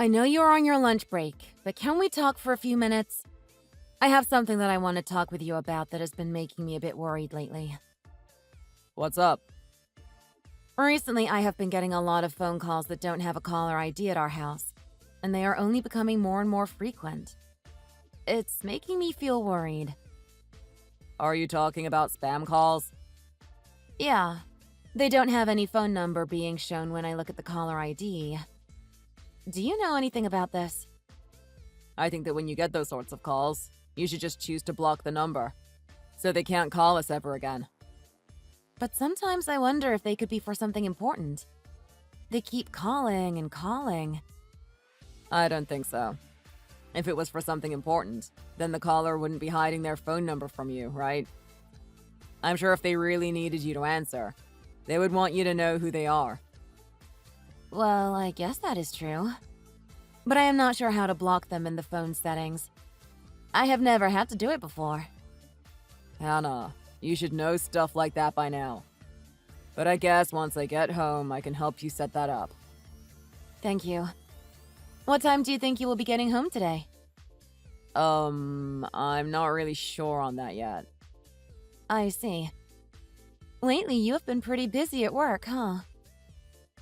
I know you're on your lunch break, but can we talk for a few minutes? I have something that I want to talk with you about that has been making me a bit worried lately. What's up? Recently, I have been getting a lot of phone calls that don't have a caller ID at our house, and they are only becoming more and more frequent. It's making me feel worried. Are you talking about spam calls? Yeah, they don't have any phone number being shown when I look at the caller ID. Do you know anything about this? I think that when you get those sorts of calls, you should just choose to block the number, so they can't call us ever again. But sometimes I wonder if they could be for something important. They keep calling and calling. I don't think so. If it was for something important, then the caller wouldn't be hiding their phone number from you, right? I'm sure if they really needed you to answer, they would want you to know who they are. Well, I guess that is true. But I am not sure how to block them in the phone settings. I have never had to do it before. Hannah, you should know stuff like that by now. But I guess once I get home, I can help you set that up. Thank you. What time do you think you will be getting home today? I'm not really sure on that yet. I see. Lately, you have been pretty busy at work, huh?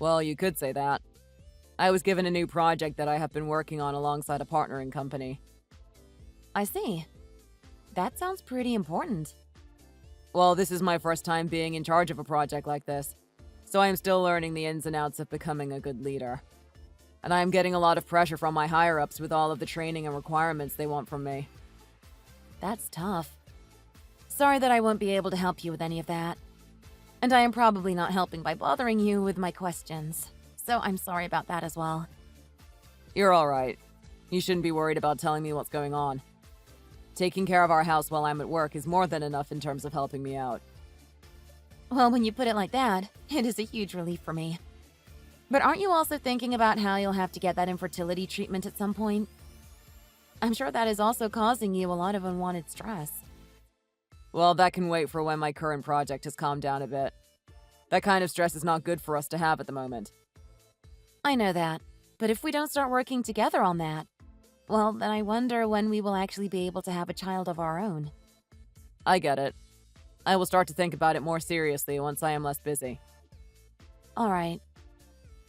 Well, you could say that. I was given a new project that I have been working on alongside a partnering company. I see. That sounds pretty important. Well, this is my first time being in charge of a project like this, so I am still learning the ins and outs of becoming a good leader. And I am getting a lot of pressure from my higher-ups with all of the training and requirements they want from me. That's tough. Sorry that I won't be able to help you with any of that. And I am probably not helping by bothering you with my questions, so I'm sorry about that as well. You're alright. You shouldn't be worried about telling me what's going on. Taking care of our house while I'm at work is more than enough in terms of helping me out. Well, when you put it like that, it is a huge relief for me. But aren't you also thinking about how you'll have to get that infertility treatment at some point? I'm sure that is also causing you a lot of unwanted stress. Well, that can wait for when my current project has calmed down a bit. That kind of stress is not good for us to have at the moment. I know that, but if we don't start working together on that, well, then I wonder when we will actually be able to have a child of our own. I get it. I will start to think about it more seriously once I am less busy. All right.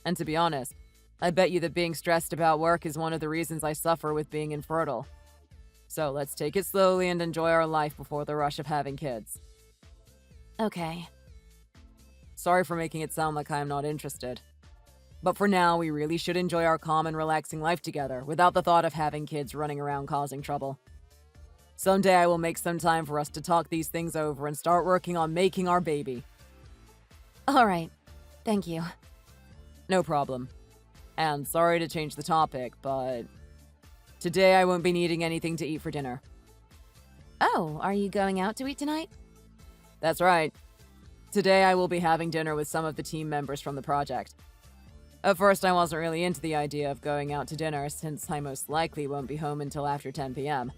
And to be honest, I bet you that being stressed about work is one of the reasons I suffer with being infertile. So let's take it slowly and enjoy our life before the rush of having kids. Okay. Sorry for making it sound like I am not interested. But for now, we really should enjoy our calm and relaxing life together without the thought of having kids running around causing trouble. Someday I will make some time for us to talk these things over and start working on making our baby. All right. Thank you. No problem. And sorry to change the topic, but today I won't be needing anything to eat for dinner. Oh, are you going out to eat tonight? That's right. Today I will be having dinner with some of the team members from the project. At first I wasn't really into the idea of going out to dinner since I most likely won't be home until after 10 p.m.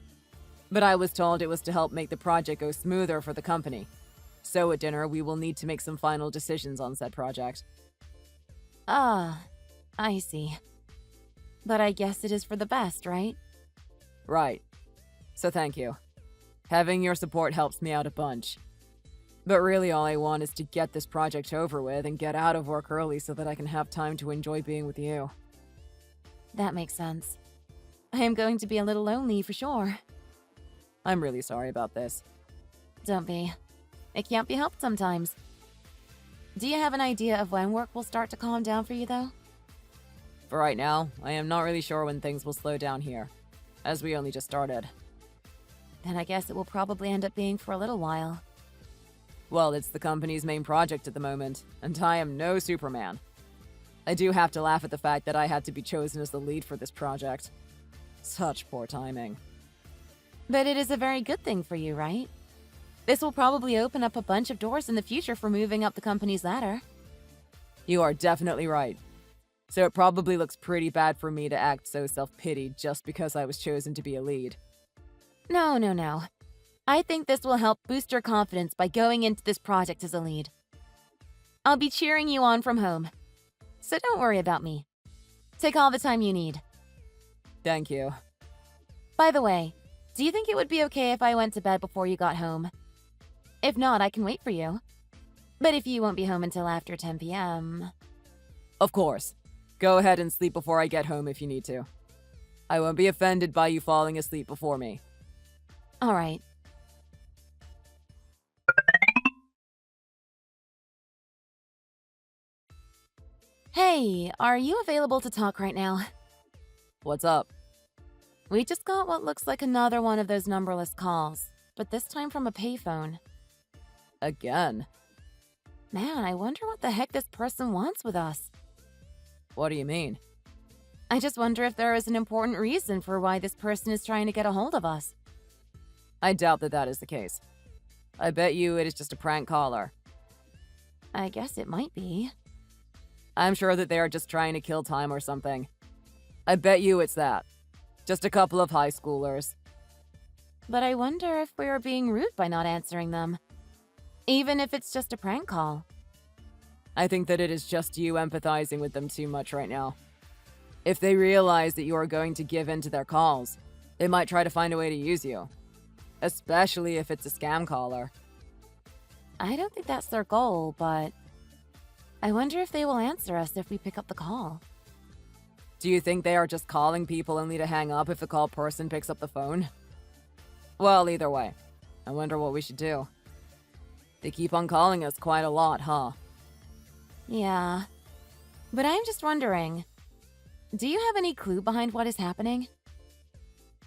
But I was told it was to help make the project go smoother for the company. So at dinner we will need to make some final decisions on said project. Ah, I see. But I guess it is for the best, right? Right. So thank you. Having your support helps me out a bunch. But really all I want is to get this project over with and get out of work early so that I can have time to enjoy being with you. That makes sense. I am going to be a little lonely for sure. I'm really sorry about this. Don't be. It can't be helped sometimes. Do you have an idea of when work will start to calm down for you, though? For right now, I am not really sure when things will slow down here, as we only just started. Then I guess it will probably end up being for a little while. Well, it's the company's main project at the moment, and I am no Superman. I do have to laugh at the fact that I had to be chosen as the lead for this project. Such poor timing. But it is a very good thing for you, right? This will probably open up a bunch of doors in the future for moving up the company's ladder. You are definitely right. So it probably looks pretty bad for me to act so self-pitied just because I was chosen to be a lead. No. I think this will help boost your confidence by going into this project as a lead. I'll be cheering you on from home. So don't worry about me. Take all the time you need. Thank you. By the way, do you think it would be okay if I went to bed before you got home? If not, I can wait for you. But if you won't be home until after 10 p.m. Of course. Go ahead and sleep before I get home if you need to. I won't be offended by you falling asleep before me. All right. Hey, are you available to talk right now? What's up? We just got what looks like another one of those numberless calls, but this time from a payphone. Again? Man, I wonder what the heck this person wants with us. What do you mean? I just wonder if there is an important reason for why this person is trying to get a hold of us. I doubt that that is the case. I bet you it is just a prank caller. I guess it might be. I'm sure that they are just trying to kill time or something. I bet you it's that. Just a couple of high schoolers. But I wonder if we are being rude by not answering them. Even if it's just a prank call. I think that it is just you empathizing with them too much right now. If they realize that you are going to give in to their calls, they might try to find a way to use you. Especially if it's a scam caller. I don't think that's their goal, but I wonder if they will answer us if we pick up the call. Do you think they are just calling people only to hang up if the call person picks up the phone? Well, either way, I wonder what we should do. They keep on calling us quite a lot, huh? Yeah. But I'm just wondering, do you have any clue behind what is happening?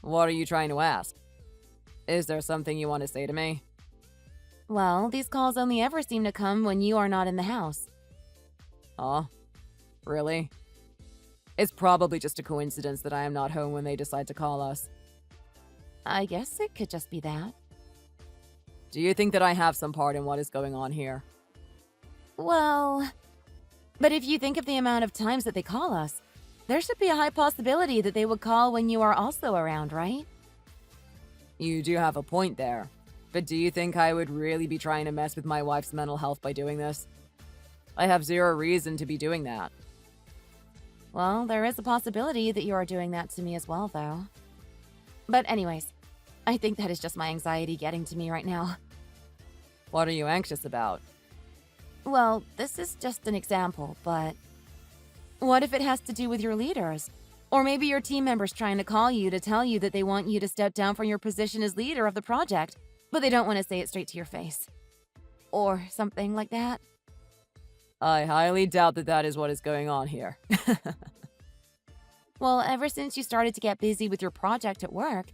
What are you trying to ask? Is there something you want to say to me? Well, these calls only ever seem to come when you are not in the house. Huh? Really? It's probably just a coincidence that I am not home when they decide to call us. I guess it could just be that. Do you think that I have some part in what is going on here? Well, but if you think of the amount of times that they call us, there should be a high possibility that they would call when you are also around, right? You do have a point there. But do you think I would really be trying to mess with my wife's mental health by doing this? I have zero reason to be doing that. Well, there is a possibility that you are doing that to me as well, though. But anyways, I think that is just my anxiety getting to me right now. What are you anxious about? Well, this is just an example, but what if it has to do with your leaders? Or maybe your team members trying to call you to tell you that they want you to step down from your position as leader of the project, but they don't want to say it straight to your face. Or something like that. I highly doubt that that is what is going on here. Well, ever since you started to get busy with your project at work,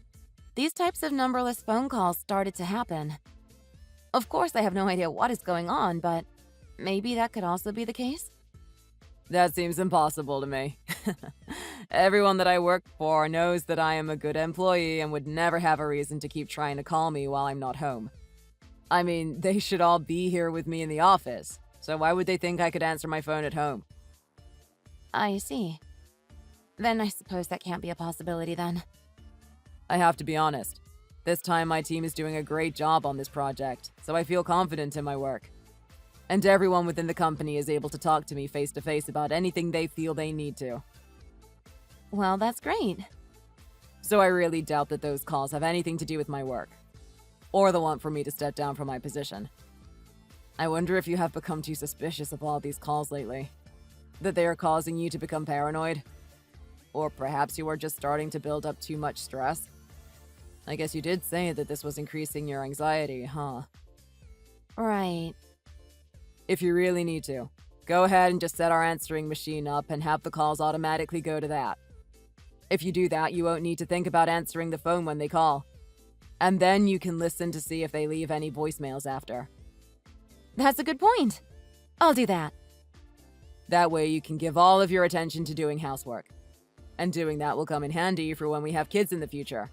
these types of numberless phone calls started to happen. Of course, I have no idea what is going on, but maybe that could also be the case? That seems impossible to me. Everyone that I work for knows that I am a good employee and would never have a reason to keep trying to call me while I'm not home. I mean, they should all be here with me in the office, so why would they think I could answer my phone at home? I see. Then I suppose that can't be a possibility then. I have to be honest. This time my team is doing a great job on this project, so I feel confident in my work. And everyone within the company is able to talk to me face to face about anything they feel they need to. Well, that's great. So I really doubt that those calls have anything to do with my work. Or the want for me to step down from my position. I wonder if you have become too suspicious of all these calls lately. That they are causing you to become paranoid. Or perhaps you are just starting to build up too much stress. I guess you did say that this was increasing your anxiety, huh? Right. If you really need to, go ahead and just set our answering machine up and have the calls automatically go to that. If you do that, you won't need to think about answering the phone when they call. And then you can listen to see if they leave any voicemails after. That's a good point. I'll do that. That way you can give all of your attention to doing housework. And doing that will come in handy for when we have kids in the future.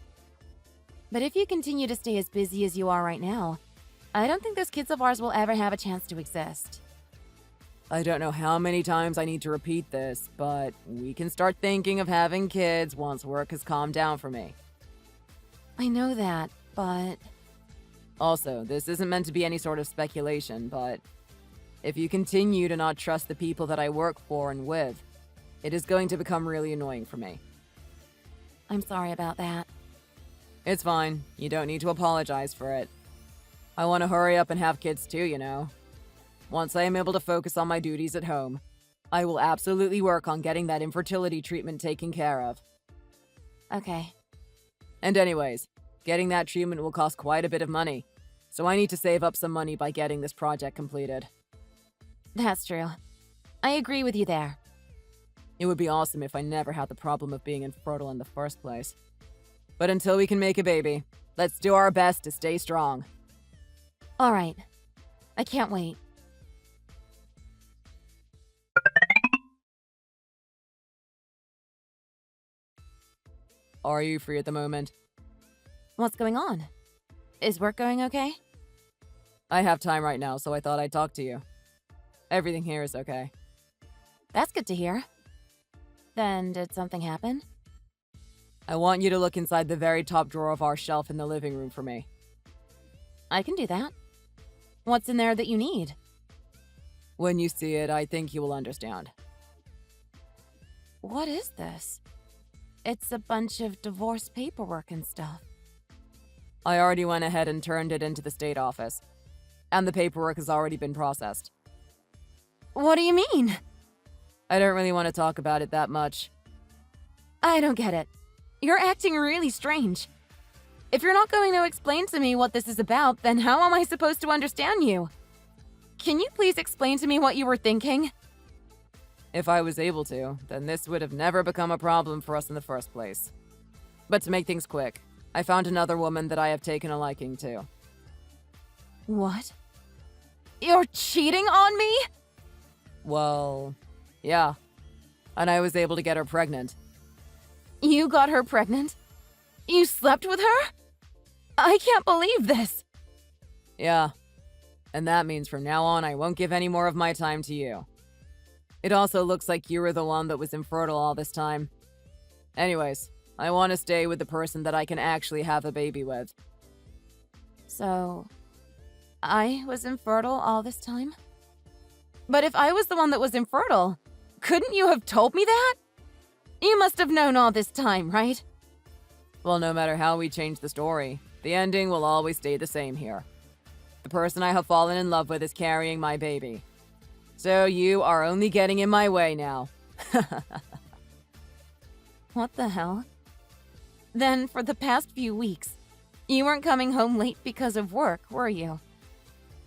But if you continue to stay as busy as you are right now, I don't think those kids of ours will ever have a chance to exist. I don't know how many times I need to repeat this, but we can start thinking of having kids once work has calmed down for me. I know that, but... Also, this isn't meant to be any sort of speculation, but if you continue to not trust the people that I work for and with, it is going to become really annoying for me. I'm sorry about that. It's fine. You don't need to apologize for it. I want to hurry up and have kids too, you know. Once I am able to focus on my duties at home, I will absolutely work on getting that infertility treatment taken care of. Okay. And anyways, getting that treatment will cost quite a bit of money, so I need to save up some money by getting this project completed. That's true. I agree with you there. It would be awesome if I never had the problem of being infertile in the first place. But until we can make a baby, let's do our best to stay strong. All right. I can't wait. Are you free at the moment? What's going on? Is work going okay? I have time right now, so I thought I'd talk to you. Everything here is okay. That's good to hear. Then did something happen? I want you to look inside the very top drawer of our shelf in the living room for me. I can do that. What's in there that you need? When you see it, I think you will understand. What is this? It's a bunch of divorce paperwork and stuff. I already went ahead and turned it into the state office, and the paperwork has already been processed. What do you mean? I don't really want to talk about it that much. I don't get it. You're acting really strange. If you're not going to explain to me what this is about, then how am I supposed to understand you? Can you please explain to me what you were thinking? If I was able to, then this would have never become a problem for us in the first place. But to make things quick, I found another woman that I have taken a liking to. What? You're cheating on me? Well, yeah. And I was able to get her pregnant. You got her pregnant? You slept with her? I can't believe this. Yeah. And that means from now on I won't give any more of my time to you. It also looks like you were the one that was infertile all this time. Anyways, I want to stay with the person that I can actually have a baby with. So, I was infertile all this time? But if I was the one that was infertile, couldn't you have told me that? You must have known all this time, right? Well, no matter how we change the story, the ending will always stay the same here. The person I have fallen in love with is carrying my baby. So you are only getting in my way now. What the hell? Then, for the past few weeks, you weren't coming home late because of work, were you?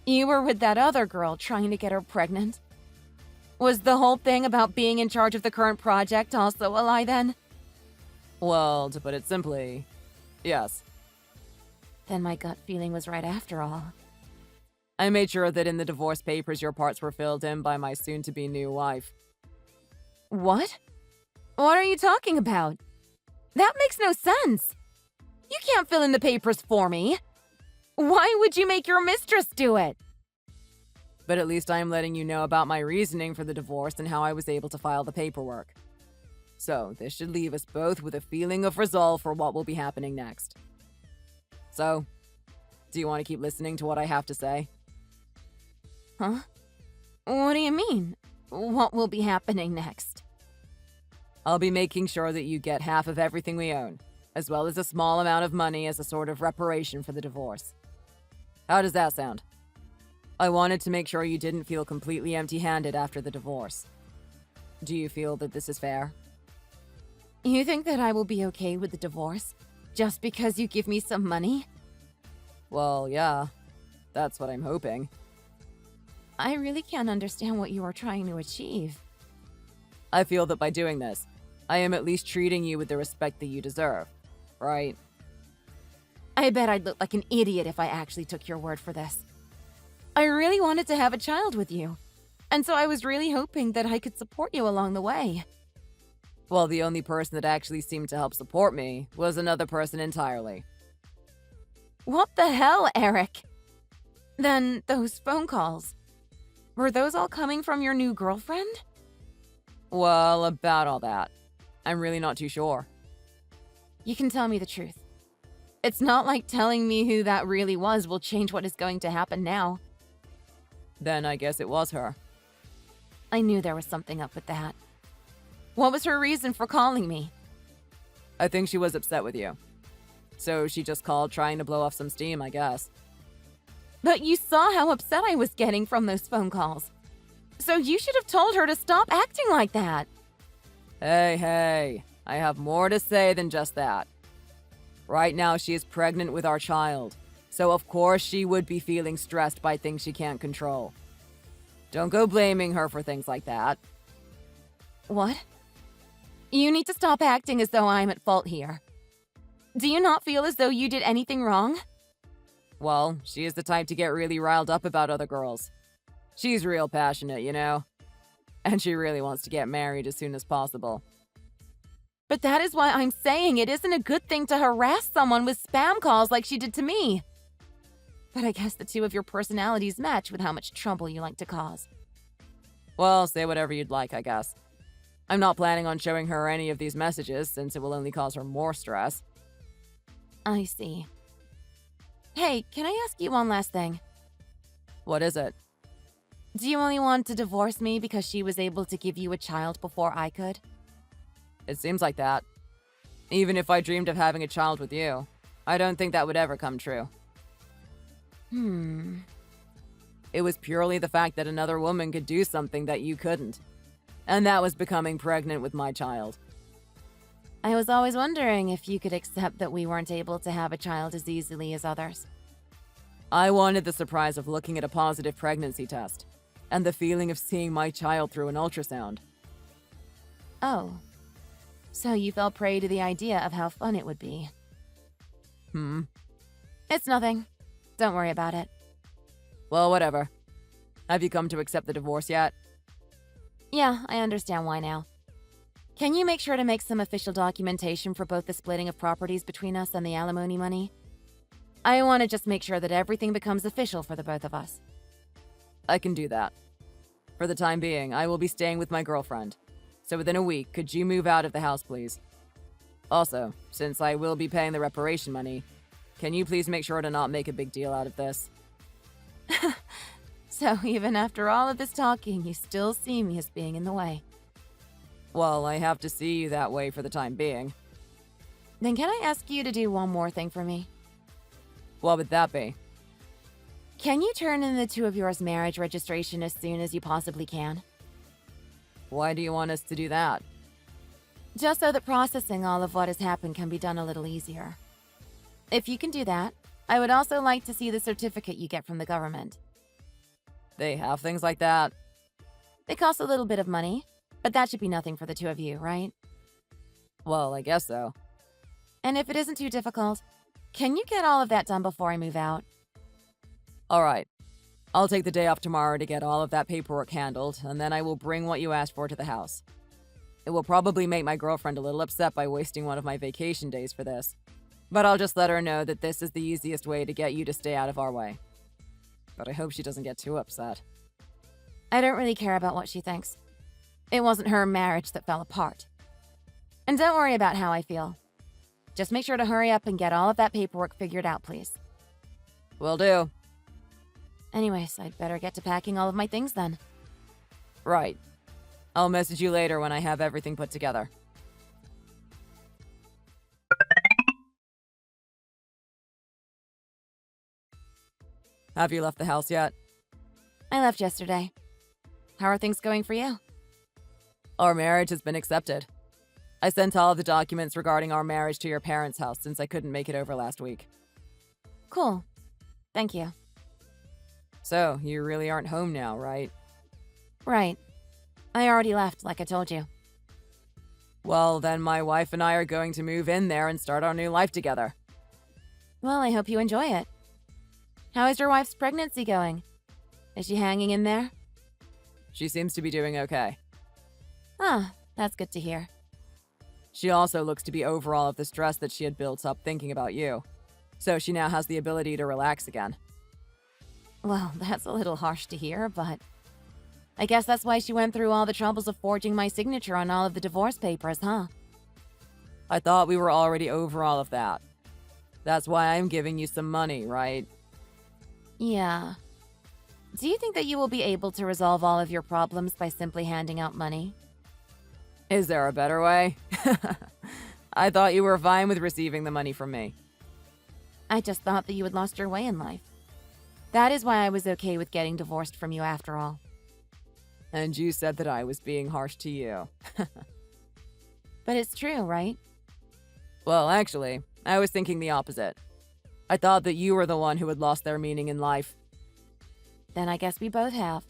You were with that other girl trying to get her pregnant. Was the whole thing about being in charge of the current project also a lie then? Well, to put it simply, yes. Then my gut feeling was right after all. I made sure that in the divorce papers your parts were filled in by my soon-to-be new wife. What? What are you talking about? That makes no sense. You can't fill in the papers for me. Why would you make your mistress do it? But at least I am letting you know about my reasoning for the divorce and how I was able to file the paperwork. So, this should leave us both with a feeling of resolve for what will be happening next. So, do you want to keep listening to what I have to say? Huh? What do you mean? What will be happening next? I'll be making sure that you get half of everything we own, as well as a small amount of money as a sort of reparation for the divorce. How does that sound? I wanted to make sure you didn't feel completely empty-handed after the divorce. Do you feel that this is fair? You think that I will be okay with the divorce just because you give me some money? Well, yeah. That's what I'm hoping. I really can't understand what you are trying to achieve. I feel that by doing this, I am at least treating you with the respect that you deserve, right? I bet I'd look like an idiot if I actually took your word for this. I really wanted to have a child with you, and so I was really hoping that I could support you along the way. Well, the only person that actually seemed to help support me was another person entirely. What the hell, Eric? Then those phone calls. Were those all coming from your new girlfriend? Well, about all that. I'm really not too sure. You can tell me the truth. It's not like telling me who that really was will change what is going to happen now. Then I guess it was her. I knew there was something up with that. What was her reason for calling me? I think she was upset with you. So she just called trying to blow off some steam, I guess. But you saw how upset I was getting from those phone calls. So you should have told her to stop acting like that. Hey, I have more to say than just that. Right now, she is pregnant with our child, so of course she would be feeling stressed by things she can't control. Don't go blaming her for things like that. What? You need to stop acting as though I'm at fault here. Do you not feel as though you did anything wrong? Well, she is the type to get really riled up about other girls. She's real passionate, you know? And she really wants to get married as soon as possible. But that is why I'm saying it isn't a good thing to harass someone with spam calls like she did to me. But I guess the two of your personalities match with how much trouble you like to cause. Well, say whatever you'd like, I guess. I'm not planning on showing her any of these messages, since it will only cause her more stress. I see. Hey, can I ask you one last thing? What is it? Do you only want to divorce me because she was able to give you a child before I could? It seems like that. Even if I dreamed of having a child with you, I don't think that would ever come true. It was purely the fact that another woman could do something that you couldn't. And that was becoming pregnant with my child. I was always wondering if you could accept that we weren't able to have a child as easily as others. I wanted the surprise of looking at a positive pregnancy test, and the feeling of seeing my child through an ultrasound. Oh. So you fell prey to the idea of how fun it would be. It's nothing. Don't worry about it. Well, whatever. Have you come to accept the divorce yet? Yeah, I understand why now. Can you make sure to make some official documentation for both the splitting of properties between us and the alimony money? I want to just make sure that everything becomes official for the both of us. I can do that. For the time being, I will be staying with my girlfriend. So within a week, could you move out of the house, please? Also, since I will be paying the reparation money, can you please make sure to not make a big deal out of this? So even after all of this talking, you still see me as being in the way. Well, I have to see you that way for the time being. Then can I ask you to do one more thing for me? What would that be? Can you turn in the two of yours marriage registration as soon as you possibly can? Why do you want us to do that? Just so that processing all of what has happened can be done a little easier. If you can do that, I would also like to see the certificate you get from the government. They have things like that? They cost a little bit of money, but that should be nothing for the two of you, right? Well, I guess so. And if it isn't too difficult, can you get all of that done before I move out? All right. I'll take the day off tomorrow to get all of that paperwork handled, and then I will bring what you asked for to the house. It will probably make my girlfriend a little upset by wasting one of my vacation days for this, but I'll just let her know that this is the easiest way to get you to stay out of our way. But I hope she doesn't get too upset. I don't really care about what she thinks. It wasn't her marriage that fell apart. And don't worry about how I feel. Just make sure to hurry up and get all of that paperwork figured out, please. Will do. Anyways, I'd better get to packing all of my things then. Right. I'll message you later when I have everything put together. Have you left the house yet? I left yesterday. How are things going for you? Our marriage has been accepted. I sent all of the documents regarding our marriage to your parents' house since I couldn't make it over last week. Cool. Thank you. So, you really aren't home now, right? Right. I already left, like I told you. Well, then my wife and I are going to move in there and start our new life together. Well, I hope you enjoy it. How is your wife's pregnancy going? Is she hanging in there? She seems to be doing okay. Ah, that's good to hear. She also looks to be over all of the stress that she had built up thinking about you. So she now has the ability to relax again. Well, that's a little harsh to hear, but I guess that's why she went through all the troubles of forging my signature on all of the divorce papers, huh? I thought we were already over all of that. That's why I'm giving you some money, right? Yeah. Do you think that you will be able to resolve all of your problems by simply handing out money? Is there a better way? I thought you were fine with receiving the money from me. I just thought that you had lost your way in life. That is why I was okay with getting divorced from you after all. And you said that I was being harsh to you. But it's true, right? Well, actually, I was thinking the opposite. I thought that you were the one who had lost their meaning in life. Then I guess we both have.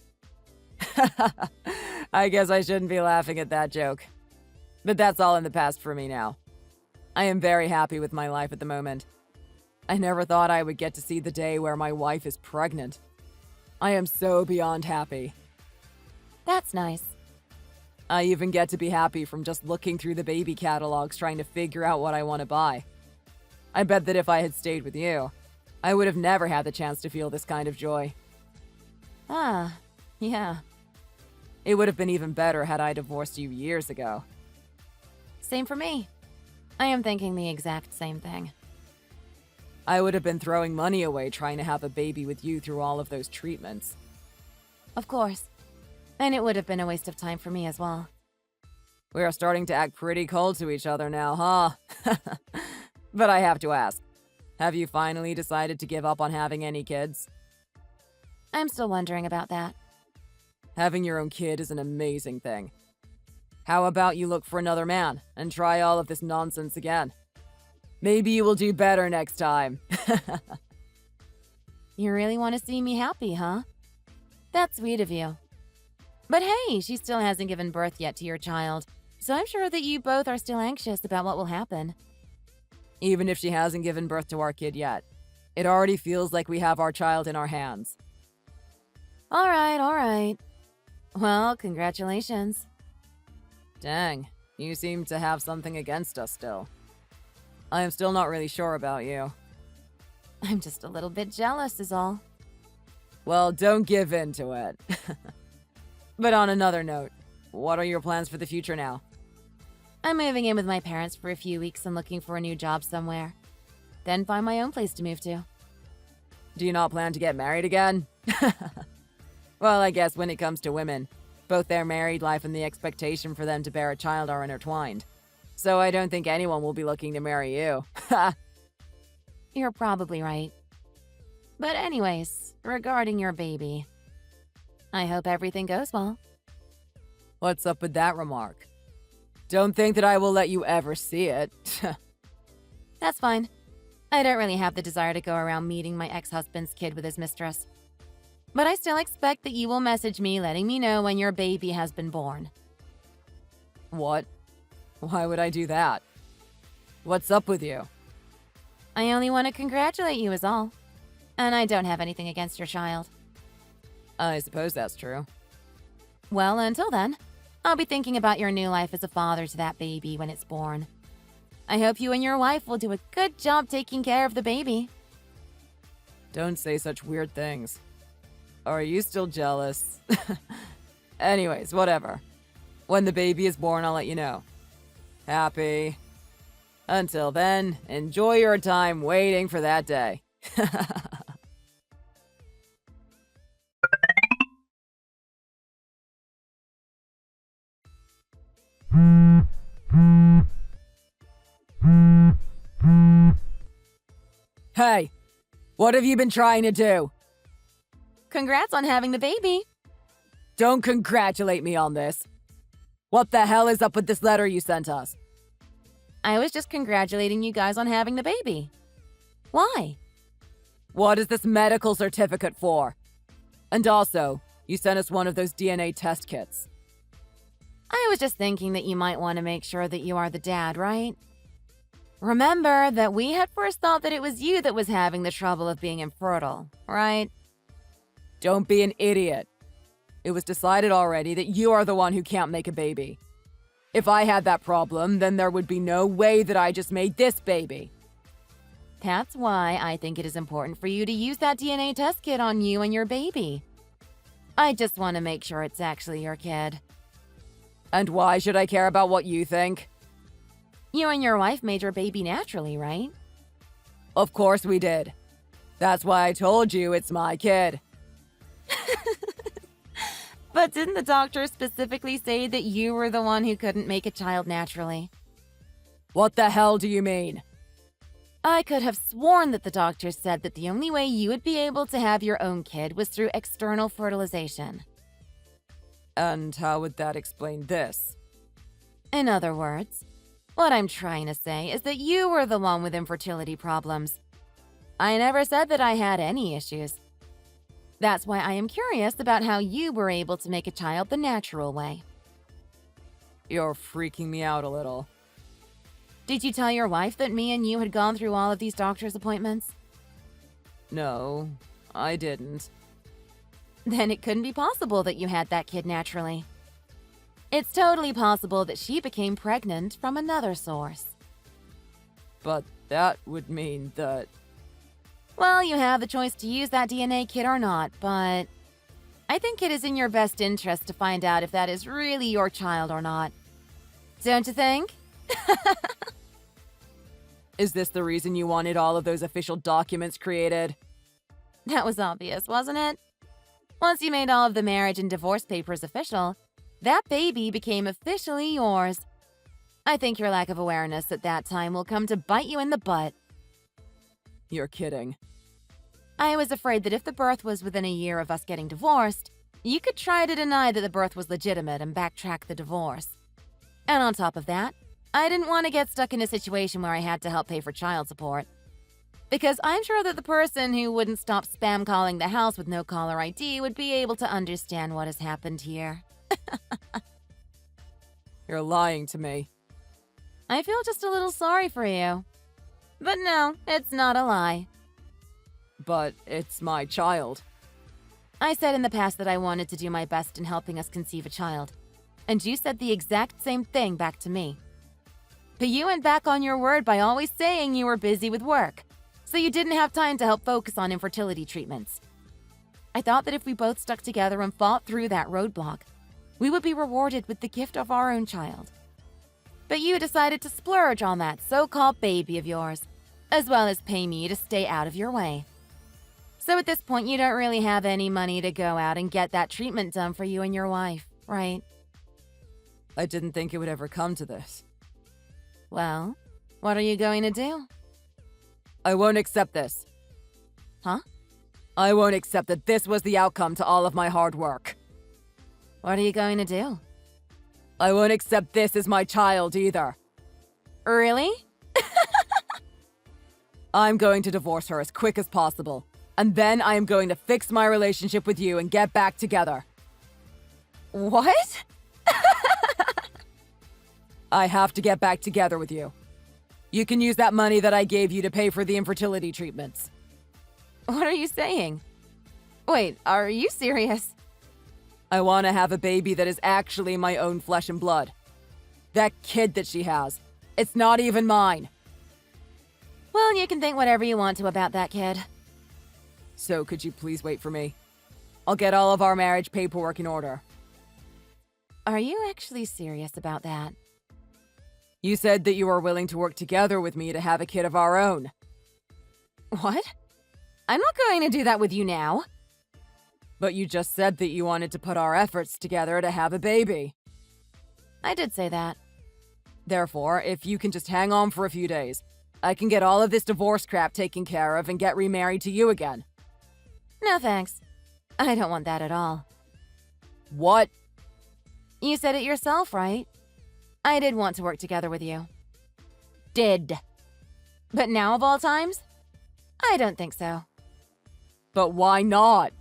I guess I shouldn't be laughing at that joke. But that's all in the past for me now. I am very happy with my life at the moment. I never thought I would get to see the day where my wife is pregnant. I am so beyond happy. That's nice. I even get to be happy from just looking through the baby catalogs trying to figure out what I want to buy. I bet that if I had stayed with you, I would have never had the chance to feel this kind of joy. Ah, yeah. It would have been even better had I divorced you years ago. Same for me. I am thinking the exact same thing. I would have been throwing money away trying to have a baby with you through all of those treatments. Of course. And it would have been a waste of time for me as well. We are starting to act pretty cold to each other now, huh? But I have to ask, have you finally decided to give up on having any kids? I'm still wondering about that. Having your own kid is an amazing thing. How about you look for another man and try all of this nonsense again? Maybe you will do better next time. You really want to see me happy, huh? That's sweet of you. But hey, she still hasn't given birth yet to your child, so I'm sure that you both are still anxious about what will happen. Even if she hasn't given birth to our kid yet, it already feels like we have our child in our hands. All right. Well, congratulations. Dang, you seem to have something against us still. I am still not really sure about you. I'm just a little bit jealous is all. Well, don't give in to it. But on another note, what are your plans for the future now? I'm moving in with my parents for a few weeks and looking for a new job somewhere. Then find my own place to move to. Do you not plan to get married again? Well, I guess when it comes to women, both their married life and the expectation for them to bear a child are intertwined. So I don't think anyone will be looking to marry you. You're probably right. But anyways, regarding your baby, I hope everything goes well. What's up with that remark? Don't think that I will let you ever see it. That's fine. I don't really have the desire to go around meeting my ex-husband's kid with his mistress. But I still expect that you will message me letting me know when your baby has been born. What? Why would I do that? What's up with you? I only want to congratulate you is all. And I don't have anything against your child. I suppose that's true. Well, until then, I'll be thinking about your new life as a father to that baby when it's born. I hope you and your wife will do a good job taking care of the baby. Don't say such weird things. Are you still jealous? Anyways, whatever. When the baby is born, I'll let you know. Happy. Until then, enjoy your time waiting for that day. Hey, what have you been trying to do? Congrats on having the baby. Don't congratulate me on this. What the hell is up with this letter you sent us? I was just congratulating you guys on having the baby. Why? What is this medical certificate for? And also, you sent us one of those DNA test kits. I was just thinking that you might want to make sure that you are the dad, right? Remember that we had first thought that it was you that was having the trouble of being infertile, right? Don't be an idiot. It was decided already that you are the one who can't make a baby. If I had that problem, then there would be no way that I just made this baby. That's why I think it is important for you to use that DNA test kit on you and your baby. I just want to make sure it's actually your kid. And why should I care about what you think? You and your wife made your baby naturally, right? Of course we did. That's why I told you it's my kid. But didn't the doctor specifically say that you were the one who couldn't make a child naturally? What the hell do you mean? I could have sworn that the doctor said that the only way you would be able to have your own kid was through external fertilization. And how would that explain this? In other words, what I'm trying to say is that you were the one with infertility problems. I never said that I had any issues. That's why I am curious about how you were able to make a child the natural way. You're freaking me out a little. Did you tell your wife that me and you had gone through all of these doctor's appointments? No, I didn't. Then it couldn't be possible that you had that kid naturally. It's totally possible that she became pregnant from another source. But that would mean that... Well, you have the choice to use that DNA kit or not, but I think it is in your best interest to find out if that is really your child or not. Don't you think? Is this the reason you wanted all of those official documents created? That was obvious, wasn't it? Once you made all of the marriage and divorce papers official, that baby became officially yours. I think your lack of awareness at that time will come to bite you in the butt. You're kidding. I was afraid that if the birth was within a year of us getting divorced, you could try to deny that the birth was legitimate and backtrack the divorce. And on top of that, I didn't want to get stuck in a situation where I had to help pay for child support. Because I'm sure that the person who wouldn't stop spam calling the house with no caller ID would be able to understand what has happened here. You're lying to me. I feel just a little sorry for you. But no, it's not a lie. But it's my child. I said in the past that I wanted to do my best in helping us conceive a child. And you said the exact same thing back to me. But you went back on your word by always saying you were busy with work, so you didn't have time to help focus on infertility treatments. I thought that if we both stuck together and fought through that roadblock, we would be rewarded with the gift of our own child. But you decided to splurge on that so-called baby of yours, as well as pay me to stay out of your way. So at this point, you don't really have any money to go out and get that treatment done for you and your wife, right? I didn't think it would ever come to this. Well, what are you going to do? I won't accept this. Huh? I won't accept that this was the outcome to all of my hard work. What are you going to do? I won't accept this as my child either. Really? I'm going to divorce her as quick as possible. And then I am going to fix my relationship with you and get back together. What? I have to get back together with you. You can use that money that I gave you to pay for the infertility treatments. What are you saying? Wait, are you serious? I want to have a baby that is actually my own flesh and blood. That kid that she has, it's not even mine. Well, you can think whatever you want to about that kid. So could you please wait for me? I'll get all of our marriage paperwork in order. Are you actually serious about that? You said that you were willing to work together with me to have a kid of our own. What? I'm not going to do that with you now. But you just said that you wanted to put our efforts together to have a baby. I did say that. Therefore, if you can just hang on for a few days, I can get all of this divorce crap taken care of and get remarried to you again. No thanks. I don't want that at all. What? You said it yourself, right? I did want to work together with you. Did. But now of all times? I don't think so. But why not?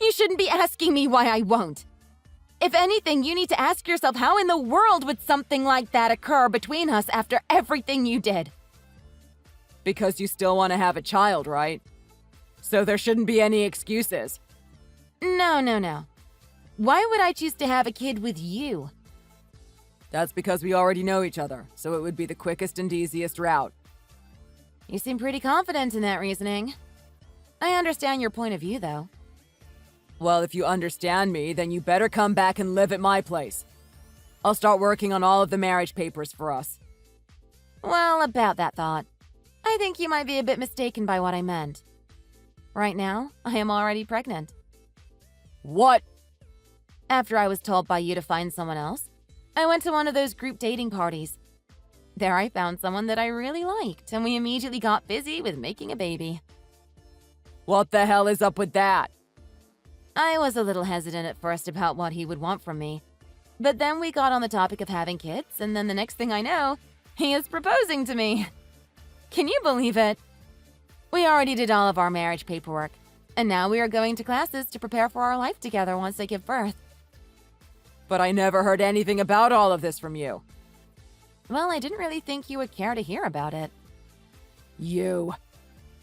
You shouldn't be asking me why I won't. If anything, you need to ask yourself how in the world would something like that occur between us after everything you did? Because you still want to have a child, right? So there shouldn't be any excuses. No. Why would I choose to have a kid with you? That's because we already know each other, so it would be the quickest and easiest route. You seem pretty confident in that reasoning. I understand your point of view, though. Well, if you understand me, then you better come back and live at my place. I'll start working on all of the marriage papers for us. Well, about that thought, I think you might be a bit mistaken by what I meant. Right now, I am already pregnant. What? After I was told by you to find someone else, I went to one of those group dating parties. There I found someone that I really liked, and we immediately got busy with making a baby. What the hell is up with that? I was a little hesitant at first about what he would want from me. But then we got on the topic of having kids, and then the next thing I know, he is proposing to me. Can you believe it? We already did all of our marriage paperwork, and now we are going to classes to prepare for our life together once I give birth. But I never heard anything about all of this from you. Well, I didn't really think you would care to hear about it. You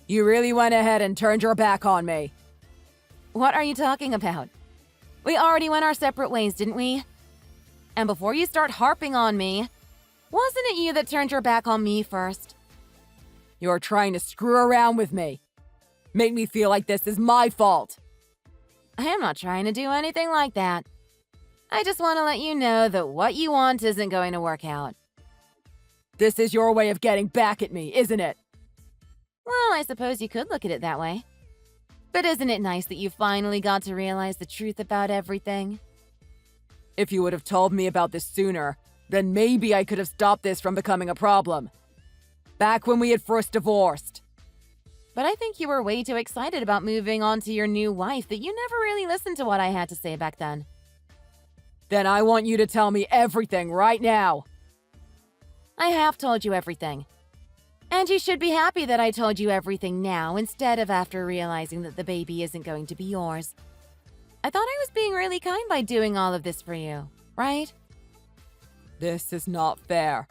really went ahead and turned your back on me. What are you talking about? We already went our separate ways, didn't we? And before you start harping on me, wasn't it you that turned your back on me first? You're trying to screw around with me. Make me feel like this is my fault. I am not trying to do anything like that. I just want to let you know that what you want isn't going to work out. This is your way of getting back at me, isn't it? Well, I suppose you could look at it that way. But isn't it nice that you finally got to realize the truth about everything? If you would have told me about this sooner, then maybe I could have stopped this from becoming a problem. Back when we had first divorced. But I think you were way too excited about moving on to your new wife that you never really listened to what I had to say back then. Then I want you to tell me everything right now. I have told you everything. And you should be happy that I told you everything now instead of after realizing that the baby isn't going to be yours. I thought I was being really kind by doing all of this for you, right? This is not fair.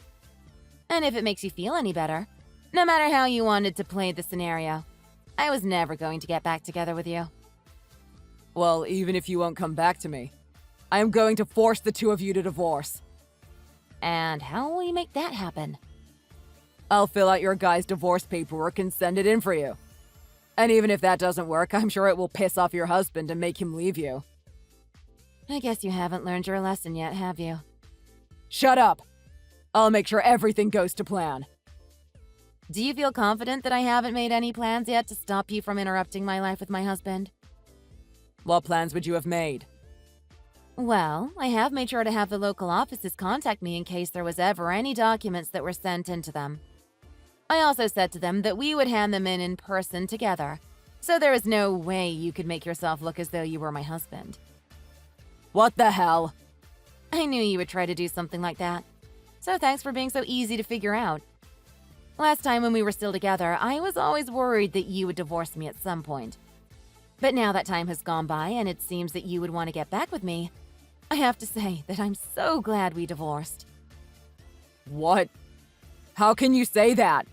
And if it makes you feel any better, no matter how you wanted to play the scenario, I was never going to get back together with you. Well, even if you won't come back to me, I am going to force the two of you to divorce. And how will you make that happen? I'll fill out your guy's divorce paperwork and send it in for you. And even if that doesn't work, I'm sure it will piss off your husband and make him leave you. I guess you haven't learned your lesson yet, have you? Shut up! I'll make sure everything goes to plan. Do you feel confident that I haven't made any plans yet to stop you from interrupting my life with my husband? What plans would you have made? Well, I have made sure to have the local offices contact me in case there was ever any documents that were sent into them. I also said to them that we would hand them in person together, so there is no way you could make yourself look as though you were my husband. What the hell? I knew you would try to do something like that, so thanks for being so easy to figure out. Last time when we were still together, I was always worried that you would divorce me at some point. But now that time has gone by and it seems that you would want to get back with me, I have to say that I'm so glad we divorced. What? How can you say that?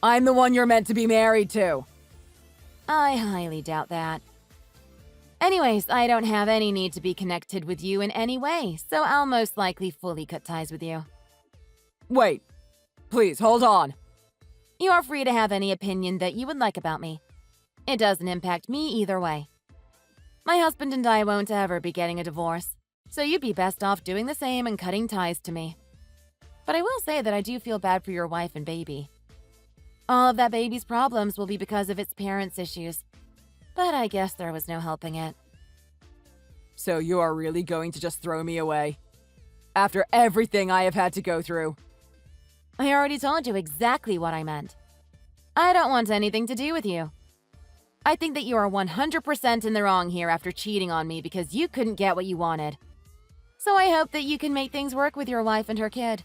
I'm the one you're meant to be married to. I highly doubt that. Anyways, I don't have any need to be connected with you in any way, so I'll most likely fully cut ties with you. Wait. Please, hold on. You are free to have any opinion that you would like about me. It doesn't impact me either way. My husband and I won't ever be getting a divorce, so you'd be best off doing the same and cutting ties to me. But I will say that I do feel bad for your wife and baby. All of that baby's problems will be because of its parents' issues, but I guess there was no helping it. So you are really going to just throw me away? After everything I have had to go through? I already told you exactly what I meant. I don't want anything to do with you. I think that you are 100% in the wrong here after cheating on me because you couldn't get what you wanted. So I hope that you can make things work with your wife and her kid.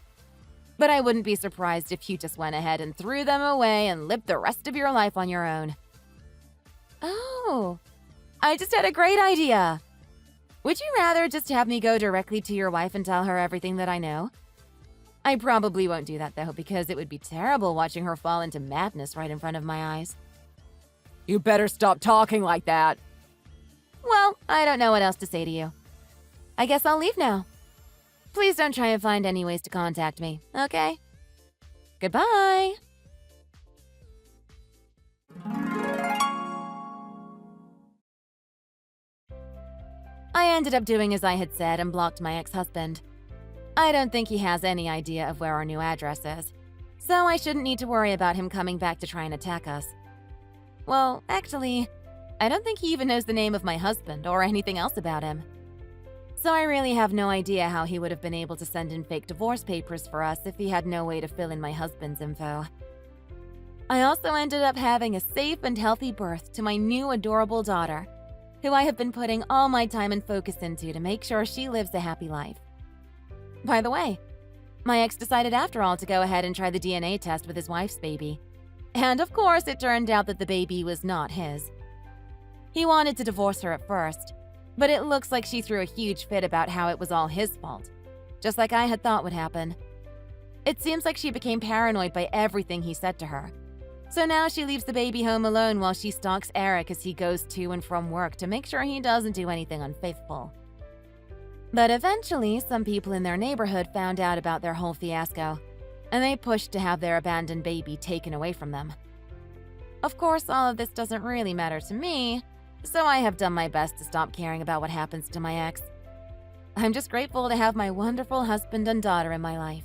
But I wouldn't be surprised if you just went ahead and threw them away and lived the rest of your life on your own. Oh, I just had a great idea. Would you rather just have me go directly to your wife and tell her everything that I know? I probably won't do that though, because it would be terrible watching her fall into madness right in front of my eyes. You better stop talking like that. Well, I don't know what else to say to you. I guess I'll leave now. Please don't try and find any ways to contact me, okay? Goodbye! I ended up doing as I had said and blocked my ex-husband. I don't think he has any idea of where our new address is, so I shouldn't need to worry about him coming back to try and attack us. Well, actually, I don't think he even knows the name of my husband or anything else about him. So I really have no idea how he would have been able to send in fake divorce papers for us if he had no way to fill in my husband's info. I also ended up having a safe and healthy birth to my new adorable daughter, who I have been putting all my time and focus into to make sure she lives a happy life. By the way, my ex decided after all to go ahead and try the DNA test with his wife's baby. And of course, it turned out that the baby was not his. He wanted to divorce her at first, but it looks like she threw a huge fit about how it was all his fault, just like I had thought would happen. It seems like she became paranoid by everything he said to her. So now she leaves the baby home alone while she stalks Eric as he goes to and from work to make sure he doesn't do anything unfaithful. But eventually, some people in their neighborhood found out about their whole fiasco, and they pushed to have their abandoned baby taken away from them. Of course, all of this doesn't really matter to me, so I have done my best to stop caring about what happens to my ex. I'm just grateful to have my wonderful husband and daughter in my life.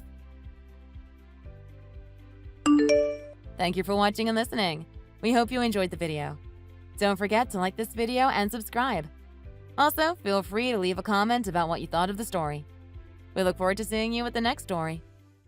Thank you for watching and listening. We hope you enjoyed the video. Don't forget to like this video and subscribe. Also, feel free to leave a comment about what you thought of the story. We look forward to seeing you with the next story.